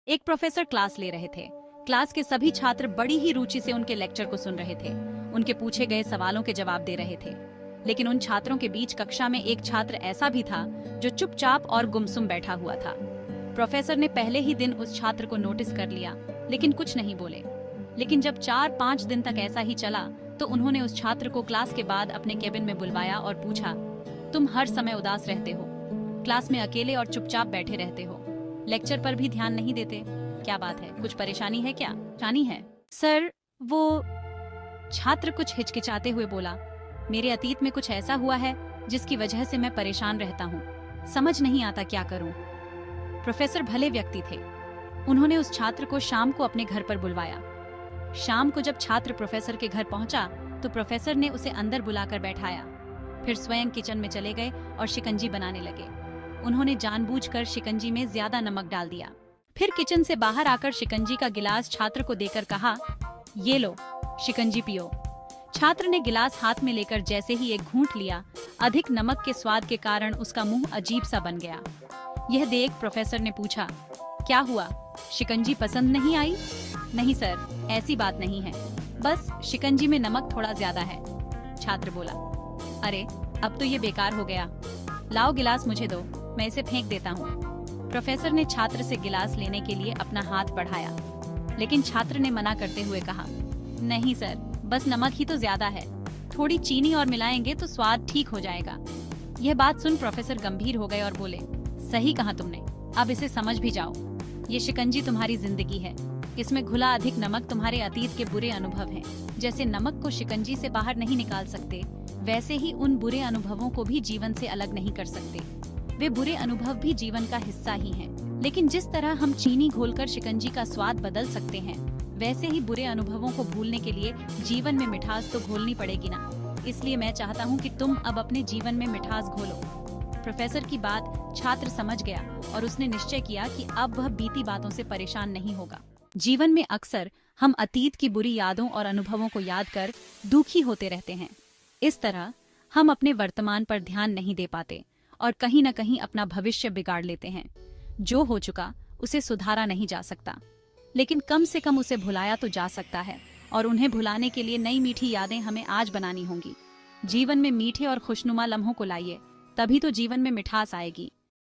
एक professor class ले रहे थे। क्लास के सभी छात्र बड़ी ही रुचि से उनके लेक्चर को सुन रहे थे। उनके पूछे गए सवालों के जवाब दे रहे थे। लेकिन उन छात्रों के बीच कक्षा में एक छात्र ऐसा भी था जो चुपचाप और गुमसुम बैठा हुआ था। प्रोफेसर ने पहले ही दिन उस छात्र को नोटिस कर लिया, लेकिन कुछ नहीं बोले। लेकिन जब 4-5 दिन तक ऐसा ही चला तो उन्होंने उस छात्र को क्लास के बाद अपने केबिन में बुलवाया और पूछा, तुम हर समय उदास रहते हो, क्लास में अकेले और चुपचाप बैठे रहते हो, लेक्चर पर भी ध्यान नहीं देते, क्या बात है, कुछ परेशानी है क्या? परेशानी है सर, वो छात्र कुछ हिचकिचाते हुए बोला, मेरे अतीत में कुछ ऐसा हुआ है जिसकी वजह से मैं परेशान रहता हूँ, समझ नहीं आता क्या करूँ। प्रोफेसर भले व्यक्ति थे। उन्होंने उस छात्र को शाम को अपने घर पर बुलवाया। शाम को जब छात्र प्रोफेसर के घर पहुंचा तो प्रोफेसर ने उसे अंदर बुलाकर बैठाया। फिर स्वयं किचन में चले गए और शिकंजी बनाने लगे। उन्होंने जानबूझकर शिकंजी में ज्यादा नमक डाल दिया। फिर किचन से बाहर आकर शिकंजी का गिलास छात्र को देकर कहा, ये लो, शिकंजी पियो। छात्र ने गिलास हाथ में लेकर जैसे ही एक घूंट लिया, अधिक नमक के स्वाद के कारण उसका मुंह अजीब सा बन गया। यह देख प्रोफेसर ने पूछा, क्या हुआ, शिकंजी पसंद नहीं आई? नहीं सर, ऐसी बात नहीं है, बस शिकंजी में नमक थोड़ा ज्यादा है, छात्र बोला। अरे, अब तो ये बेकार हो गया, लाओ गिलास मुझे दो, मैं इसे फेंक देता हूँ। प्रोफेसर ने छात्र से गिलास लेने के लिए अपना हाथ बढ़ाया, लेकिन छात्र ने मना करते हुए कहा, नहीं सर, बस नमक ही तो ज्यादा है, थोड़ी चीनी और मिलाएंगे तो स्वाद ठीक हो जाएगा। यह बात सुन प्रोफेसर गंभीर हो गए और बोले, सही कहा तुमने, अब इसे समझ भी जाओ। ये शिकंजी तुम्हारी जिंदगी है, इसमें घुला अधिक नमक तुम्हारे अतीत के बुरे अनुभव हैं। जैसे नमक को शिकंजी से बाहर नहीं निकाल सकते, वैसे ही उन बुरे अनुभवों को भी जीवन से अलग नहीं कर सकते। वे बुरे अनुभव भी जीवन का हिस्सा ही हैं। लेकिन जिस तरह हम चीनी घोलकर शिकंजी का स्वाद बदल सकते हैं, वैसे ही बुरे अनुभवों को भूलने के लिए जीवन में मिठास तो घोलनी पड़ेगी ना। इसलिए मैं चाहता हूँ कि तुम अब अपने जीवन में मिठास घोलो। प्रोफेसर की बात छात्र समझ गया और उसने निश्चय किया कि अब वह बीती बातों से परेशान नहीं होगा। जीवन में अक्सर हम अतीत की बुरी यादों और अनुभवों को याद कर दुखी होते रहते हैं। इस तरह हम अपने वर्तमान पर ध्यान नहीं दे पाते और कहीं न कहीं अपना भविष्य बिगाड़ लेते हैं। जो हो चुका उसे सुधारा नहीं जा सकता, लेकिन कम से कम उसे भुलाया तो जा सकता है, और उन्हें भुलाने के लिए नई मीठी यादें हमें आज बनानी होंगी। जीवन में मीठे और खुशनुमा लम्हों को लाइए, तभी तो जीवन में मिठास आएगी।